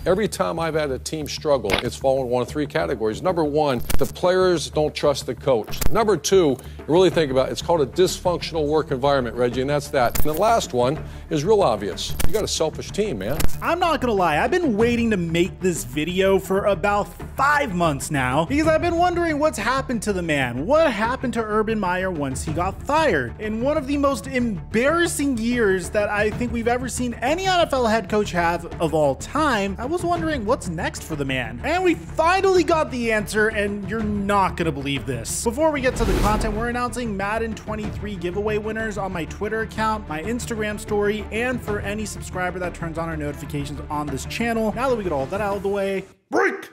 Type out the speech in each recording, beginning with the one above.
Every time I've had a team struggle, it's fallen in one of three categories. Number one, the players don't trust the coach. Number two, you really think about it, it's called a dysfunctional work environment, Reggie, and that's that. And the last one is real obvious. You got a selfish team, man. I'm not gonna lie, I've been waiting to make this video for about 5 months now because I've been wondering what's happened to the man. What happened to Urban Meyer once he got fired? In one of the most embarrassing years that I think we've ever seen any NFL head coach have of all time, I was wondering what's next for the man. And we finally got the answer, and you're not gonna believe this. Before we get to the content, we're announcing Madden 23 giveaway winners on my Twitter account, my Instagram story, and for any subscriber that turns on our notifications on this channel. Now that we get all that out of the way, break!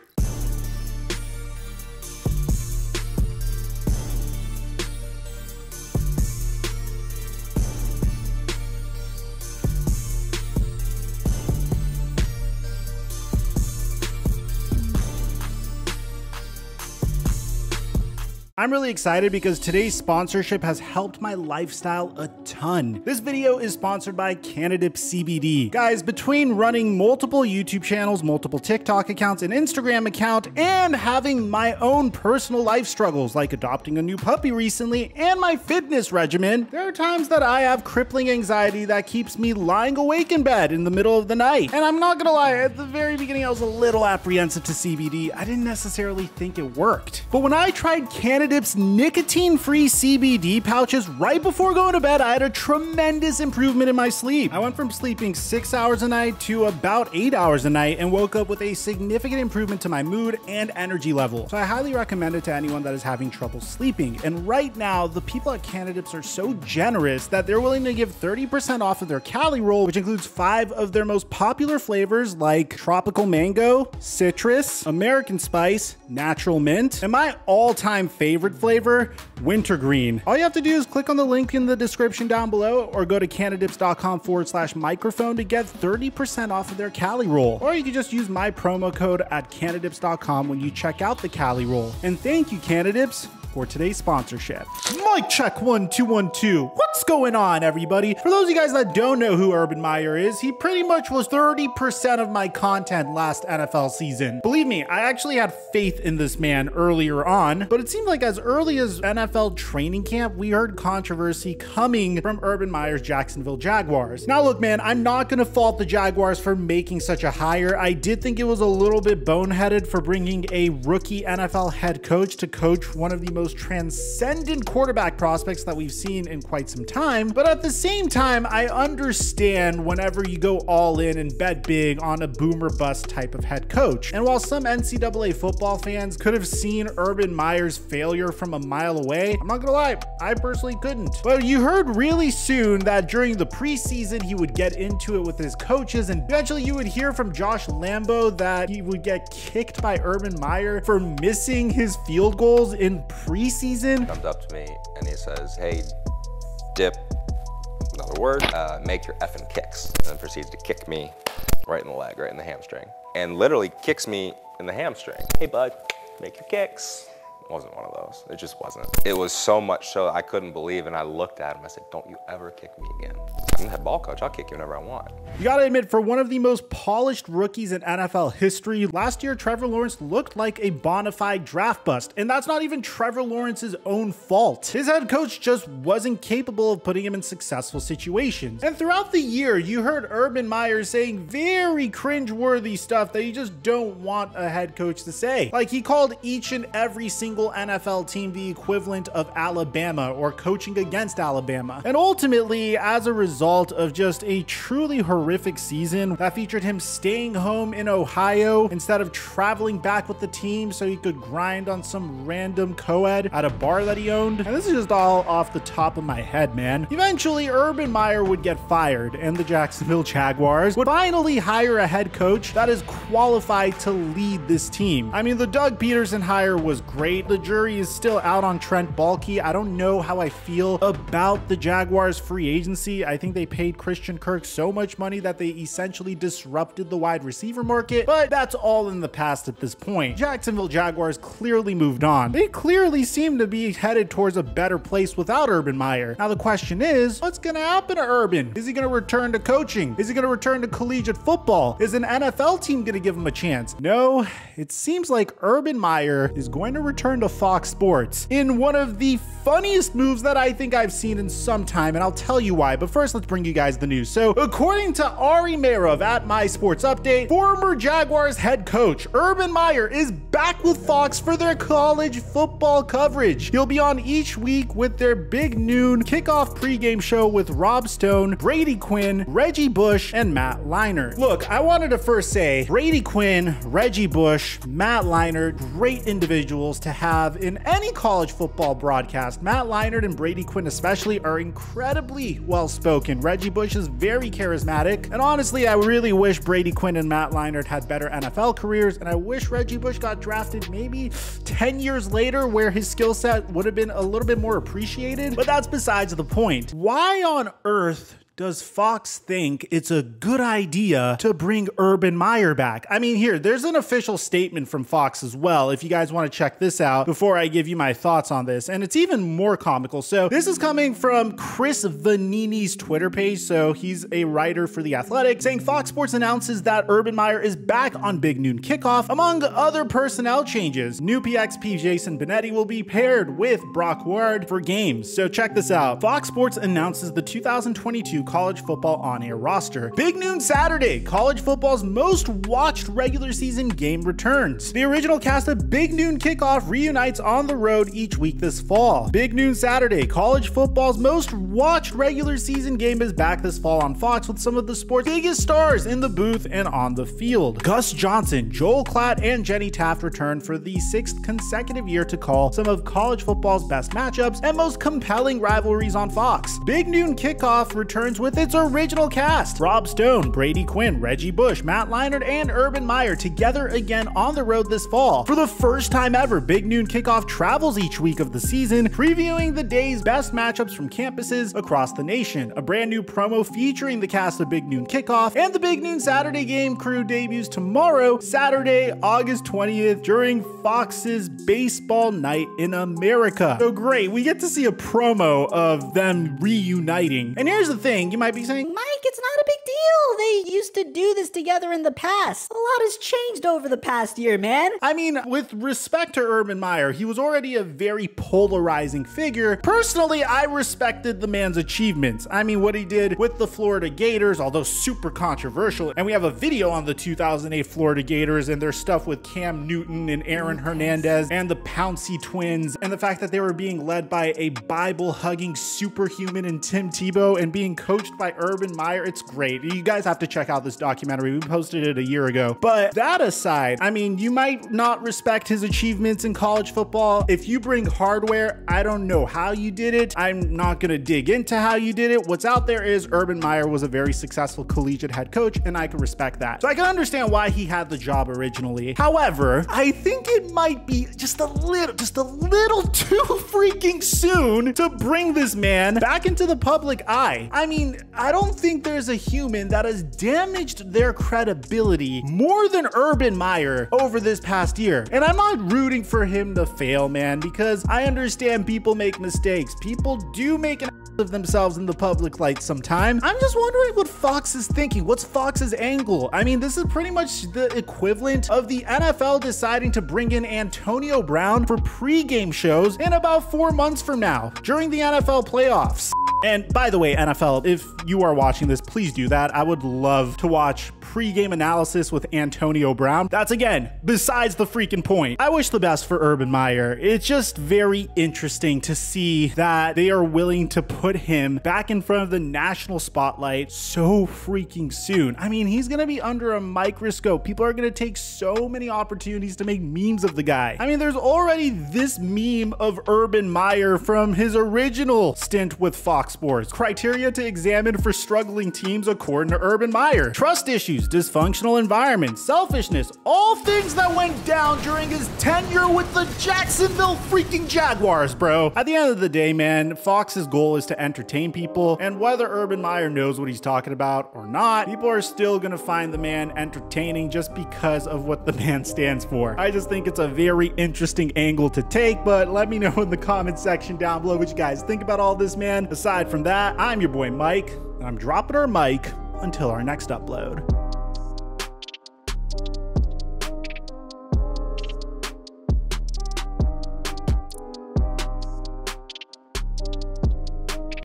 I'm really excited because today's sponsorship has helped my lifestyle a ton. This video is sponsored by Cannadip CBD. Guys, between running multiple YouTube channels, multiple TikTok accounts, an Instagram account, and having my own personal life struggles like adopting a new puppy recently and my fitness regimen, there are times that I have crippling anxiety that keeps me lying awake in bed in the middle of the night. And I'm not gonna lie, at the very beginning I was a little apprehensive to CBD. I didn't necessarily think it worked. But when I tried Cannadip's nicotine-free CBD pouches right before going to bed, I had a tremendous improvement in my sleep. I went from sleeping 6 hours a night to about 8 hours a night and woke up with a significant improvement to my mood and energy level. So I highly recommend it to anyone that is having trouble sleeping. And right now, the people at Cannadips are so generous that they're willing to give 30% off of their Cali Roll, which includes 5 of their most popular flavors like tropical mango, citrus, American spice, natural mint, and my all-time favorite flavor, wintergreen. All you have to do is click on the link in the description down below or go to cannadips.com/microphone to get 30% off of their Cali Roll. Or you can just use my promo code at cannadips.com when you check out the Cali Roll. And thank you, Cannadips, for today's sponsorship. Mic check 1 2 1 2. What's going on, everybody? For those of you guys that don't know who Urban Meyer is, he pretty much was 30% of my content last NFL season. Believe me, I actually had faith in this man earlier on, but it seemed like as early as NFL training camp, we heard controversy coming from Urban Meyer's Jacksonville Jaguars. Now look, man, I'm not gonna fault the Jaguars for making such a hire. I did think it was a little bit boneheaded for bringing a rookie NFL head coach to coach one of the most transcendent quarterback prospects that we've seen in quite some time. But at the same time, I understand whenever you go all in and bet big on a boomer bust type of head coach. And while some NCAA football fans could have seen Urban Meyer's failure from a mile away, I'm not gonna lie, I personally couldn't. But you heard really soon that during the preseason, he would get into it with his coaches, and eventually you would hear from Josh Lambo that he would get kicked by Urban Meyer for missing his field goals in preseason. Comes up to me and he says, "Hey, dip," another word, "make your effing kicks," and then proceeds to kick me right in the leg, right in the hamstring, and literally kicks me in the hamstring. "Hey bud, make your kicks." It wasn't one of those. It just wasn't. It was so much so I couldn't believe, and I looked at him. I said, "Don't you ever kick me again. I'm the head ball coach. I'll kick you whenever I want." You gotta admit, for one of the most polished rookies in NFL history, last year Trevor Lawrence looked like a bona fide draft bust, and that's not even Trevor Lawrence's own fault. His head coach just wasn't capable of putting him in successful situations. And throughout the year, you heard Urban Meyer saying very cringe-worthy stuff that you just don't want a head coach to say. Like, he called each and every single NFL team the equivalent of Alabama or coaching against Alabama. And ultimately, as a result of just a truly horrific season that featured him staying home in Ohio instead of traveling back with the team so he could grind on some random co-ed at a bar that he owned. And this is just all off the top of my head, man. Eventually, Urban Meyer would get fired and the Jacksonville Jaguars would finally hire a head coach that is qualified to lead this team. I mean, the Doug Peterson hire was great. The jury is still out on Trent Baalke. I don't know how I feel about the Jaguars free agency. I think considering they paid Christian Kirk so much money that they essentially disrupted the wide receiver market, but that's all in the past at this point. Jacksonville Jaguars clearly moved on. They clearly seem to be headed towards a better place without Urban Meyer. Now the question is, what's going to happen to Urban? Is he going to return to coaching? Is he going to return to collegiate football? Is an NFL team going to give him a chance? No, it seems like Urban Meyer is going to return to Fox Sports in one of the funniest moves that I think I've seen in some time, and I'll tell you why. But first, let's bring you guys the news. So according to Ari Meirov at My Sports Update, former Jaguars head coach Urban Meyer is back with Fox for their college football coverage. He'll be on each week with their big noon kickoff pregame show with Rob Stone, Brady Quinn, Reggie Bush, and Matt Leinart. Look, I wanted to first say Brady Quinn, Reggie Bush, Matt Leinart, great individuals to have in any college football broadcast. Matt Leinart and Brady Quinn especially are incredibly well-spoken. Reggie Bush is very charismatic, and honestly, I really wish Brady Quinn and Matt Leinart had better NFL careers, and I wish Reggie Bush got drafted maybe 10 years later where his skill set would have been a little bit more appreciated, but that's besides the point. Why on earth does Fox think it's a good idea to bring Urban Meyer back? I mean, here, there's an official statement from Fox as well, if you guys want to check this out before I give you my thoughts on this, and it's even more comical. So this is coming from Chris Vanini's Twitter page, so he's a writer for The Athletic, saying Fox Sports announces that Urban Meyer is back on Big Noon Kickoff. Among other personnel changes, new PXP Jason Benetti will be paired with Brock Ward for games. So check this out. Fox Sports announces the 2022 college football on-air roster. Big Noon Saturday, college football's most watched regular season game returns. The original cast of Big Noon Kickoff reunites on the road each week this fall. Big Noon Saturday, college football's most watched regular season game is back this fall on Fox with some of the sport's biggest stars in the booth and on the field. Gus Johnson, Joel Klatt, and Jenny Taft return for the 6th consecutive year to call some of college football's best matchups and most compelling rivalries on Fox. Big Noon Kickoff returns with its original cast: Rob Stone, Brady Quinn, Reggie Bush, Matt Leinart, and Urban Meyer together again on the road this fall. For the first time ever, Big Noon Kickoff travels each week of the season, previewing the day's best matchups from campuses across the nation. A brand new promo featuring the cast of Big Noon Kickoff and the Big Noon Saturday game crew debuts tomorrow, Saturday, August 20th, during Fox's Baseball Night in America. So great, we get to see a promo of them reuniting. And here's the thing, you might be saying, Mike, it's not a big deal. They used to do this together in the past. A lot has changed over the past year, man. I mean, with respect to Urban Meyer, he was already a very polarizing figure. Personally, I respected the man's achievements. I mean, what he did with the Florida Gators, although super controversial, and we have a video on the 2008 Florida Gators and their stuff with Cam Newton and Aaron Hernandez and the Pouncey twins, and the fact that they were being led by a Bible-hugging superhuman in Tim Tebow and being coached by Urban Meyer. It's great. You guys have to check out this documentary. We posted it a year ago. But that aside, I mean, you might not respect his achievements in college football. If you bring hardware, I don't know how you did it. I'm not going to dig into how you did it. What's out there is Urban Meyer was a very successful collegiate head coach, and I can respect that. So I can understand why he had the job originally. However, I think it might be just a little too freaking soon to bring this man back into the public eye. I mean, I don't think there's a human that has damaged their credibility more than Urban Meyer over this past year. And I'm not rooting for him to fail, man, because I understand people make mistakes. People do make an ass of themselves in the public light sometimes. I'm just wondering what Fox is thinking. What's Fox's angle? I mean, this is pretty much the equivalent of the NFL deciding to bring in Antonio Brown for pregame shows in about 4 months from now during the NFL playoffs. And by the way, NFL, if you are watching this, please do that. I would love to watch pregame analysis with Antonio Brown. That's, again, besides the freaking point. I wish the best for Urban Meyer. It's just very interesting to see that they are willing to put him back in front of the national spotlight so freaking soon. I mean, he's going to be under a microscope. People are going to take so many opportunities to make memes of the guy. I mean, there's already this meme of Urban Meyer from his original stint with Fox Fox Sports. Criteria to examine for struggling teams according to Urban Meyer. Trust issues, dysfunctional environment, selfishness, all things that went down during his tenure with the Jacksonville freaking Jaguars, bro. At the end of the day, man, Fox's goal is to entertain people, and whether Urban Meyer knows what he's talking about or not, people are still gonna find the man entertaining just because of what the man stands for. I just think it's a very interesting angle to take, but let me know in the comment section down below what you guys think about all this, man. Aside from that, I'm your boy Mike, and I'm dropping our mic until our next upload.